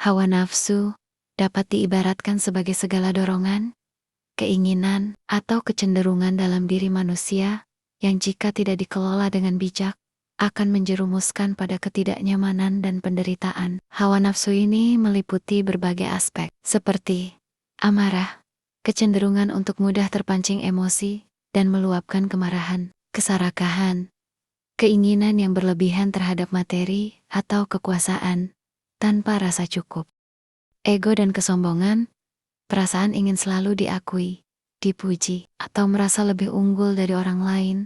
Hawa nafsu dapat diibaratkan sebagai segala dorongan, keinginan, atau kecenderungan dalam diri manusia yang jika tidak dikelola dengan bijak, akan menjerumuskan pada ketidaknyamanan dan penderitaan. Hawa nafsu ini meliputi berbagai aspek, seperti amarah, kecenderungan untuk mudah terpancing emosi, dan meluapkan kemarahan, keserakahan, keinginan yang berlebihan terhadap materi atau kekuasaan, tanpa rasa cukup. Ego dan kesombongan, perasaan ingin selalu diakui, dipuji, atau merasa lebih unggul dari orang lain.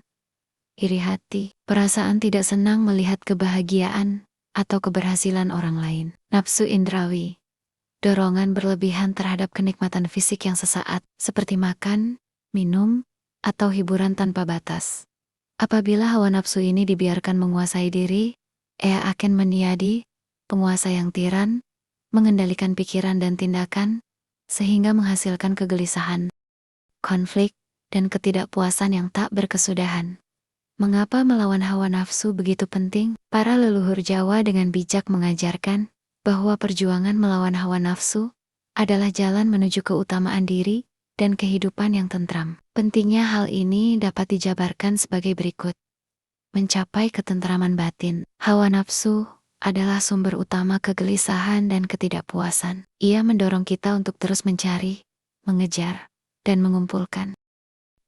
Iri hati, perasaan tidak senang melihat kebahagiaan atau keberhasilan orang lain. Nafsu indrawi, dorongan berlebihan terhadap kenikmatan fisik yang sesaat, seperti makan, minum, atau hiburan tanpa batas. Apabila hawa nafsu ini dibiarkan menguasai diri, ia akan menjadi penguasa yang tiran, mengendalikan pikiran dan tindakan, sehingga menghasilkan kegelisahan, konflik, dan ketidakpuasan yang tak berkesudahan. Mengapa melawan hawa nafsu begitu penting? Para leluhur Jawa dengan bijak mengajarkan bahwa perjuangan melawan hawa nafsu adalah jalan menuju keutamaan diri dan kehidupan yang tentram. Pentingnya hal ini dapat dijabarkan sebagai berikut. Mencapai ketentraman batin. Hawa nafsu adalah sumber utama kegelisahan dan ketidakpuasan. Ia mendorong kita untuk terus mencari, mengejar, dan mengumpulkan.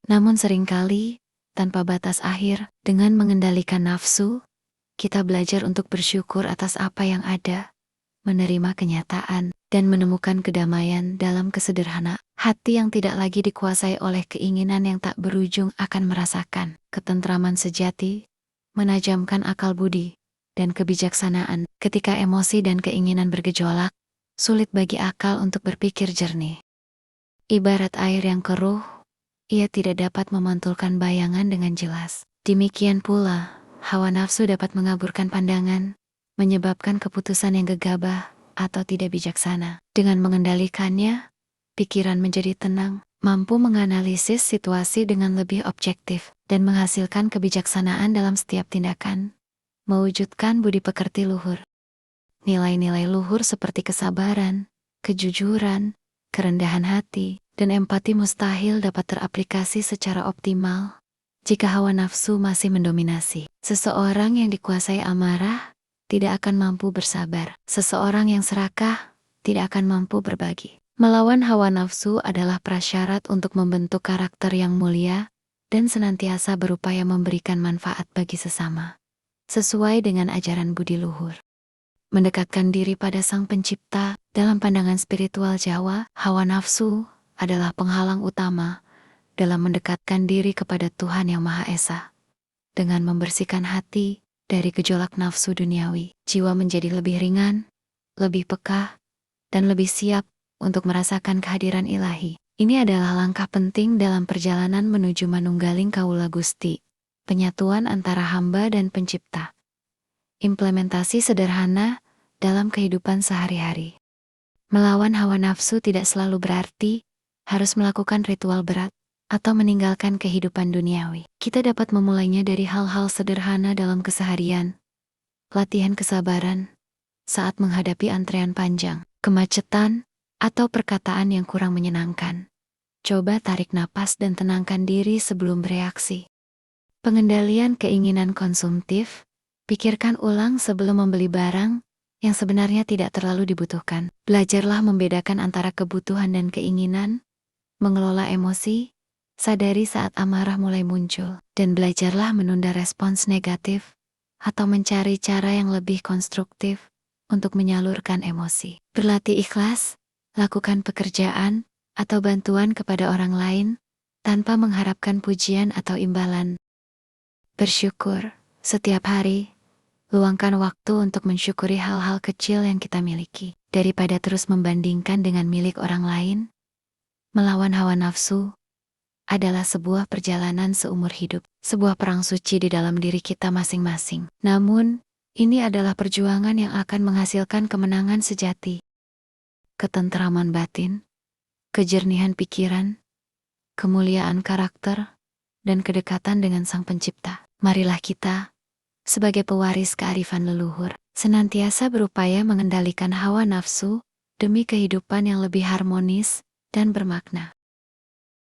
Namun seringkali, tanpa batas akhir, dengan mengendalikan nafsu, kita belajar untuk bersyukur atas apa yang ada, menerima kenyataan, dan menemukan kedamaian dalam kesederhanaan. Hati yang tidak lagi dikuasai oleh keinginan yang tak berujung akan merasakan ketentraman sejati, menajamkan akal budi, dan kebijaksanaan. Ketika emosi dan keinginan bergejolak, sulit bagi akal untuk berpikir jernih. Ibarat air yang keruh, ia tidak dapat memantulkan bayangan dengan jelas. Demikian pula, hawa nafsu dapat mengaburkan pandangan, menyebabkan keputusan yang gegabah atau tidak bijaksana. Dengan mengendalikannya, pikiran menjadi tenang, mampu menganalisis situasi dengan lebih objektif, dan menghasilkan kebijaksanaan dalam setiap tindakan. Mewujudkan budi pekerti luhur. Nilai-nilai luhur seperti kesabaran, kejujuran, kerendahan hati, dan empati mustahil dapat teraplikasi secara optimal jika hawa nafsu masih mendominasi. Seseorang yang dikuasai amarah tidak akan mampu bersabar. Seseorang yang serakah tidak akan mampu berbagi. Melawan hawa nafsu adalah prasyarat untuk membentuk karakter yang mulia dan senantiasa berupaya memberikan manfaat bagi sesama, sesuai dengan ajaran budi luhur. Mendekatkan diri pada Sang Pencipta. Dalam pandangan spiritual Jawa, hawa nafsu adalah penghalang utama dalam mendekatkan diri kepada Tuhan Yang Maha Esa. Dengan membersihkan hati dari gejolak nafsu duniawi, jiwa menjadi lebih ringan, lebih peka, dan lebih siap untuk merasakan kehadiran ilahi. Ini adalah langkah penting dalam perjalanan menuju manunggaling Kaula Gusti, penyatuan antara hamba dan Pencipta. Implementasi sederhana dalam kehidupan sehari-hari. Melawan hawa nafsu tidak selalu berarti harus melakukan ritual berat atau meninggalkan kehidupan duniawi. Kita dapat memulainya dari hal-hal sederhana dalam keseharian. Latihan kesabaran saat menghadapi antrean panjang, kemacetan, atau perkataan yang kurang menyenangkan. Coba tarik napas dan tenangkan diri sebelum bereaksi. Pengendalian keinginan konsumtif. Pikirkan ulang sebelum membeli barang yang sebenarnya tidak terlalu dibutuhkan. Belajarlah membedakan antara kebutuhan dan keinginan, mengelola emosi, sadari saat amarah mulai muncul, dan belajarlah menunda respons negatif atau mencari cara yang lebih konstruktif untuk menyalurkan emosi. Berlatih ikhlas, lakukan pekerjaan atau bantuan kepada orang lain tanpa mengharapkan pujian atau imbalan. Bersyukur setiap hari. Luangkan waktu untuk mensyukuri hal-hal kecil yang kita miliki, daripada terus membandingkan dengan milik orang lain. Melawan hawa nafsu adalah sebuah perjalanan seumur hidup, sebuah perang suci di dalam diri kita masing-masing. Namun, ini adalah perjuangan yang akan menghasilkan kemenangan sejati. Ketentraman batin, kejernihan pikiran, kemuliaan karakter, dan kedekatan dengan Sang Pencipta. Marilah kita, sebagai pewaris kearifan leluhur, senantiasa berupaya mengendalikan hawa nafsu demi kehidupan yang lebih harmonis dan bermakna.